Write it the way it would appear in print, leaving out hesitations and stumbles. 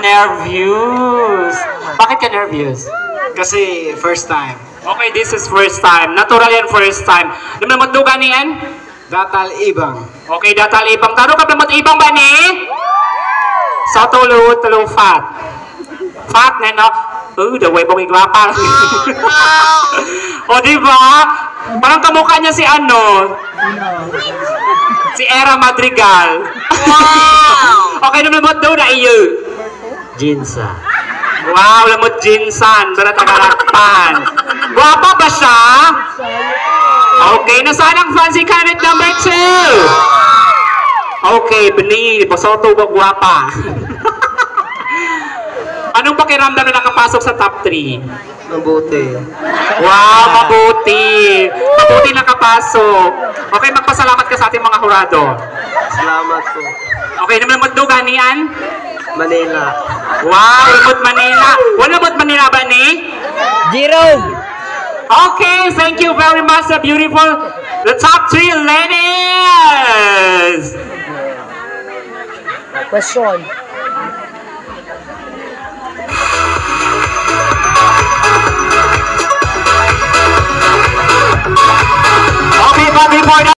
Nervous. Bakit ka nervous? Kasi first time. Okay, this is first time. Natural yan first time. Namamot do gani yan? Datal ibang. Okay, datal ibang. Taro ka namamot ibang ba ni? Sa tulo fat. Fat na no? Daway bong igwapa. O diba? Parang kamukha niya si ano? Si Era Madrigal. Wow! Okay, namamot do na iyo. Jinsa. Wow, lamot Jinsan. Bara tagarakpan. Guwapa ba siya? Okay, nasaan ang fancy candidate number 2? Okay, Beni, pasoto ba guwapa? Anong pakiramdam na nakapasok sa top 3? Mabuti. Wow, mabuti. Mabuti nakapasok. Okay, magpasalamat ka sa ating mga hurado. Salamat po. Okay, naman magdugan niyan? Manila. Wow, Lamot Manila. Wala Lamot Manila ba ni? Jerome. Okay, thank you very much, the beautiful, the top 3 ladies. Question. Okay, but before that,